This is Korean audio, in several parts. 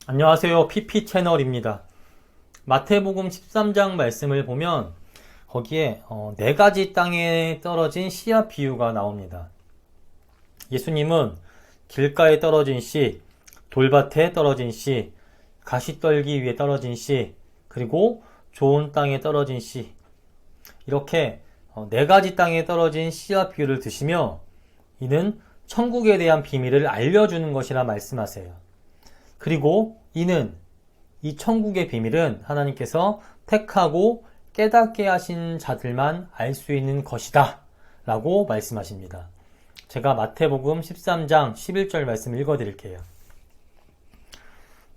안녕하세요. PP 채널입니다. 마태복음 13장 말씀을 보면 거기에 네 가지 땅에 떨어진 씨앗 비유가 나옵니다. 예수님은 길가에 떨어진 씨, 돌밭에 떨어진 씨, 가시떨기 위에 떨어진 씨, 그리고 좋은 땅에 떨어진 씨, 이렇게 네 가지 땅에 떨어진 씨앗 비유를 드시며 이는 천국에 대한 비밀을 알려주는 것이라 말씀하세요. 그리고 이는 이 천국의 비밀은 하나님께서 택하고 깨닫게 하신 자들만 알 수 있는 것이다 라고 말씀하십니다. 제가 마태복음 13장 11절 말씀 읽어드릴게요.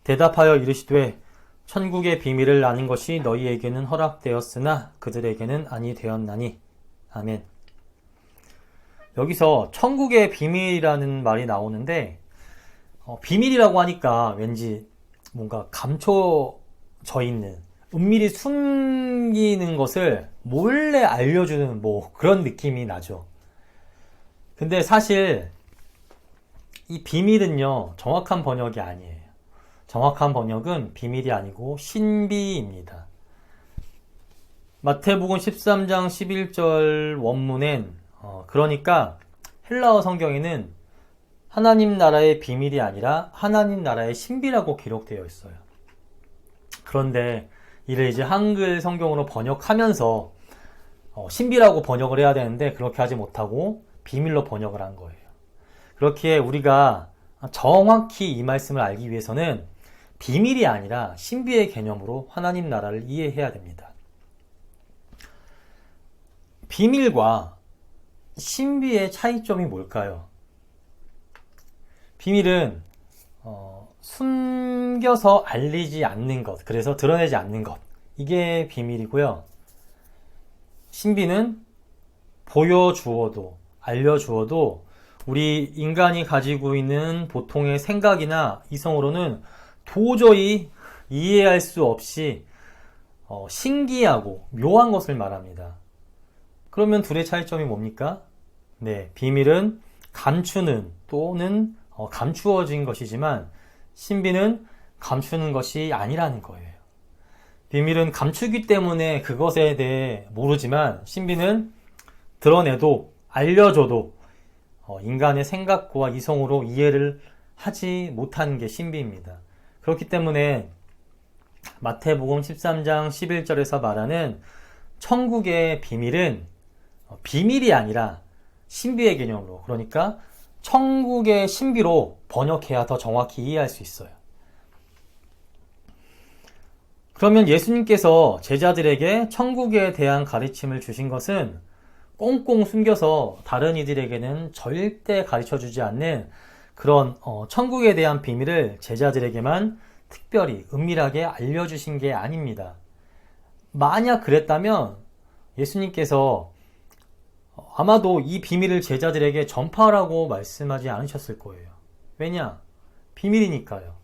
대답하여 이르시되 천국의 비밀을 아는 것이 너희에게는 허락되었으나 그들에게는 아니 되었나니. 아멘. 여기서 천국의 비밀이라는 말이 나오는데 비밀이라고 하니까 왠지 뭔가 감춰져 있는, 은밀히 숨기는 것을 몰래 알려주는 그런 느낌이 나죠. 근데 사실 이 비밀은요, 정확한 번역이 아니에요. 정확한 번역은 비밀이 아니고 신비입니다. 마태복음 13장 11절 원문엔 그러니까 헬라어 성경에는 하나님 나라의 비밀이 아니라 하나님 나라의 신비라고 기록되어 있어요. 그런데 이를 이제 한글 성경으로 번역하면서 신비라고 번역을 해야 되는데 그렇게 하지 못하고 비밀로 번역을 한 거예요. 그렇기에 우리가 정확히 이 말씀을 알기 위해서는 비밀이 아니라 신비의 개념으로 하나님 나라를 이해해야 됩니다. 비밀과 신비의 차이점이 뭘까요? 비밀은 숨겨서 알리지 않는 것, 그래서 드러내지 않는 것, 이게 비밀이고요. 신비는 보여주어도 알려주어도 우리 인간이 가지고 있는 보통의 생각이나 이성으로는 도저히 이해할 수 없이 신기하고 묘한 것을 말합니다. 그러면 둘의 차이점이 뭡니까? 네, 비밀은 감추는 또는 감추어진 것이지만 신비는 감추는 것이 아니라는 거예요. 비밀은 감추기 때문에 그것에 대해 모르지만 신비는 드러내도 알려줘도 인간의 생각과 이성으로 이해를 하지 못하는 게 신비입니다. 그렇기 때문에 마태복음 13장 11절에서 말하는 천국의 비밀은 비밀이 아니라 신비의 개념으로, 그러니까 천국의 신비로 번역해야 더 정확히 이해할 수 있어요. 그러면 예수님께서 제자들에게 천국에 대한 가르침을 주신 것은 꽁꽁 숨겨서 다른 이들에게는 절대 가르쳐주지 않는 그런 천국에 대한 비밀을 제자들에게만 특별히 은밀하게 알려주신 게 아닙니다. 만약 그랬다면 예수님께서 아마도 이 비밀을 제자들에게 전파하라고 말씀하지 않으셨을 거예요. 왜냐? 비밀이니까요.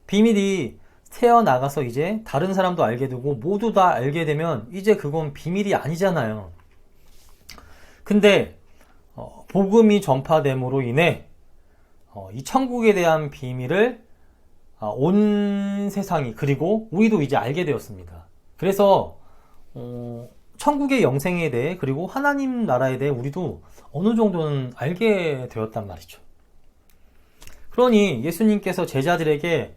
비밀이 새어나가서 이제 다른 사람도 알게 되고 모두 다 알게 되면 이제 그건 비밀이 아니잖아요. 근데 복음이 전파됨으로 인해 이 천국에 대한 비밀을 온 세상이, 그리고 우리도 이제 알게 되었습니다. 그래서 천국의 영생에 대해, 그리고 하나님 나라에 대해 우리도 어느 정도는 알게 되었단 말이죠. 그러니 예수님께서 제자들에게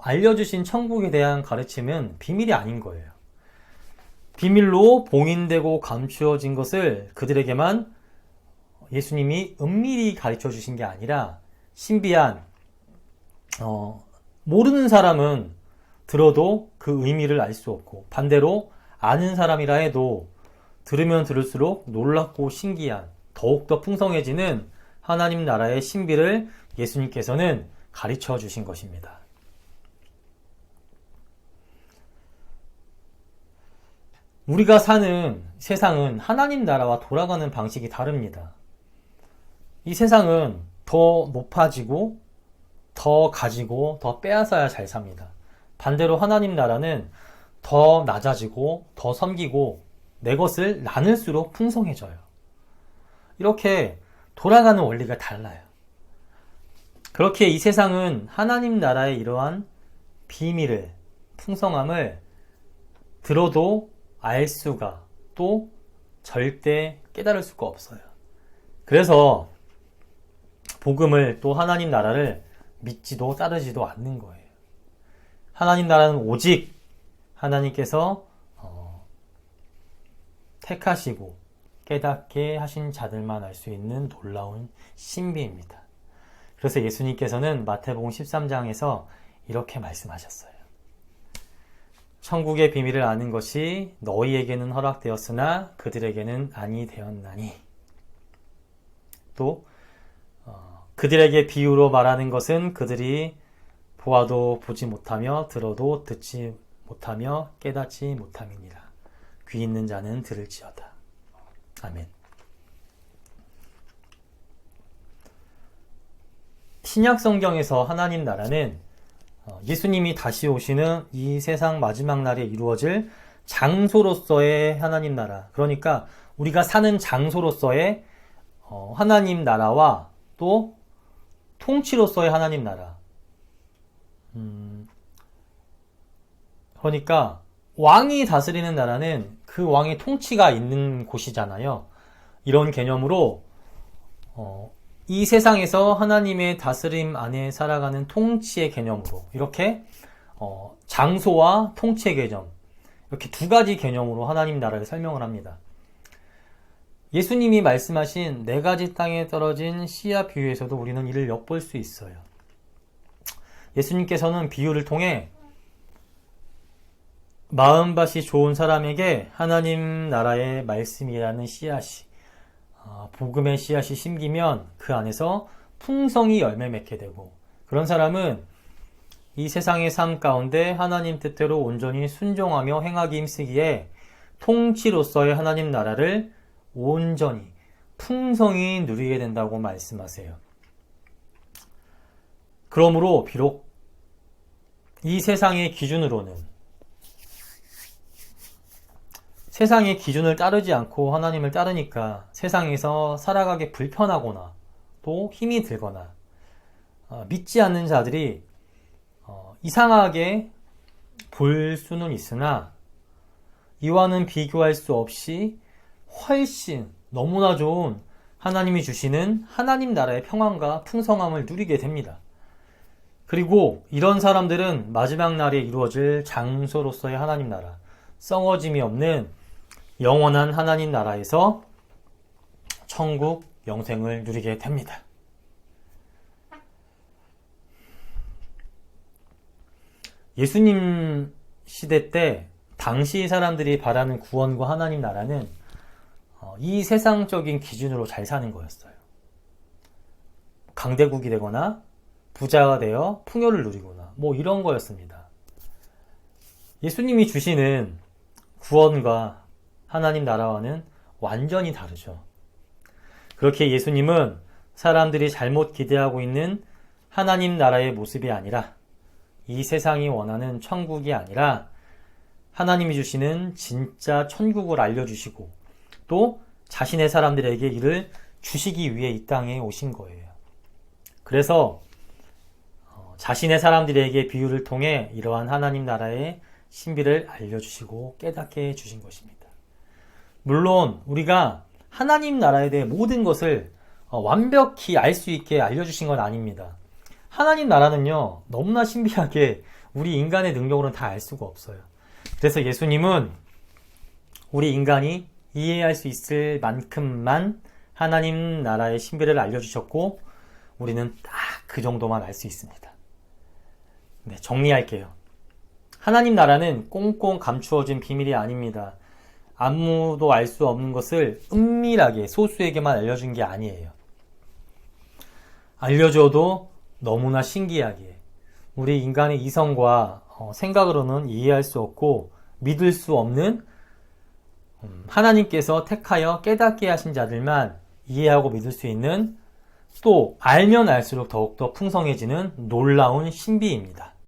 알려주신 천국에 대한 가르침은 비밀이 아닌 거예요. 비밀로 봉인되고 감추어진 것을 그들에게만 예수님이 은밀히 가르쳐 주신 게 아니라 신비한, 모르는 사람은 들어도 그 의미를 알 수 없고, 반대로 아는 사람이라 해도 들으면 들을수록 놀랍고 신기한, 더욱더 풍성해지는 하나님 나라의 신비를 예수님께서는 가르쳐 주신 것입니다. 우리가 사는 세상은 하나님 나라와 돌아가는 방식이 다릅니다. 이 세상은 더 높아지고 더 가지고 더 빼앗아야 잘 삽니다. 반대로 하나님 나라는 더 낮아지고 더 섬기고 내 것을 나눌수록 풍성해져요. 이렇게 돌아가는 원리가 달라요. 그렇게 이 세상은 하나님 나라의 이러한 비밀을, 풍성함을 들어도 알 수가, 또 절대 깨달을 수가 없어요. 그래서 복음을, 또 하나님 나라를 믿지도 따르지도 않는 거예요. 하나님 나라는 오직 하나님께서 택하시고 깨닫게 하신 자들만 알 수 있는 놀라운 신비입니다. 그래서 예수님께서는 마태복음 13장에서 이렇게 말씀하셨어요. 천국의 비밀을 아는 것이 너희에게는 허락되었으나 그들에게는 아니 되었나니. 또 그들에게 비유로 말하는 것은 그들이 보아도 보지 못하며 들어도 듣지 못하며 깨닫지 못함이니라. 귀 있는 자는 들을지어다. 아멘. 신약 성경에서 하나님 나라는 예수님이 다시 오시는 이 세상 마지막 날에 이루어질 장소로서의 하나님 나라, 그러니까 우리가 사는 장소로서의 하나님 나라와 또 통치로서의 하나님 나라. 그러니까 왕이 다스리는 나라는 그 왕의 통치가 있는 곳이잖아요. 이런 개념으로 이 세상에서 하나님의 다스림 안에 살아가는 통치의 개념으로 이렇게 장소와 통치의 개념, 이렇게 두 가지 개념으로 하나님 나라를 설명을 합니다. 예수님이 말씀하신 네 가지 땅에 떨어진 씨앗 비유에서도 우리는 이를 엿볼 수 있어요. 예수님께서는 비유를 통해 마음밭이 좋은 사람에게 하나님 나라의 말씀이라는 씨앗이, 복음의 씨앗이 심기면 그 안에서 풍성히 열매 맺게 되고, 그런 사람은 이 세상의 삶 가운데 하나님 뜻대로 온전히 순종하며 행하기 힘쓰기에 통치로서의 하나님 나라를 온전히 풍성히 누리게 된다고 말씀하세요. 그러므로 비록 이 세상의 기준으로는, 세상의 기준을 따르지 않고 하나님을 따르니까 세상에서 살아가기 불편하거나 또 힘이 들거나 믿지 않는 자들이 이상하게 볼 수는 있으나 이와는 비교할 수 없이 훨씬 너무나 좋은 하나님이 주시는 하나님 나라의 평안과 풍성함을 누리게 됩니다. 그리고 이런 사람들은 마지막 날에 이루어질 장소로서의 하나님 나라, 썩어짐이 없는 영원한 하나님 나라에서 천국 영생을 누리게 됩니다. 예수님 시대 때 당시 사람들이 바라는 구원과 하나님 나라는 이 세상적인 기준으로 잘 사는 거였어요. 강대국이 되거나 부자가 되어 풍요를 누리거나 뭐 이런 거였습니다. 예수님이 주시는 구원과 하나님 나라와는 완전히 다르죠. 그렇게 예수님은 사람들이 잘못 기대하고 있는 하나님 나라의 모습이 아니라, 이 세상이 원하는 천국이 아니라 하나님이 주시는 진짜 천국을 알려주시고 또 자신의 사람들에게 이를 주시기 위해 이 땅에 오신 거예요. 그래서 자신의 사람들에게 비유를 통해 이러한 하나님 나라의 신비를 알려주시고 깨닫게 해주신 것입니다. 물론 우리가 하나님 나라에 대해 모든 것을 완벽히 알 수 있게 알려주신 건 아닙니다. 하나님 나라는요, 너무나 신비하게 우리 인간의 능력으로는 다 알 수가 없어요. 그래서 예수님은 우리 인간이 이해할 수 있을 만큼만 하나님 나라의 신비를 알려주셨고, 우리는 딱 그 정도만 알 수 있습니다. 네, 정리할게요. 하나님 나라는 꽁꽁 감추어진 비밀이 아닙니다. 아무도 알 수 없는 것을 은밀하게 소수에게만 알려준 게 아니에요. 알려줘도 너무나 신기하게 우리 인간의 이성과 생각으로는 이해할 수 없고 믿을 수 없는 하나님께서 택하여 깨닫게 하신 자들만 이해하고 믿을 수 있는, 또 알면 알수록 더욱더 풍성해지는 놀라운 신비입니다.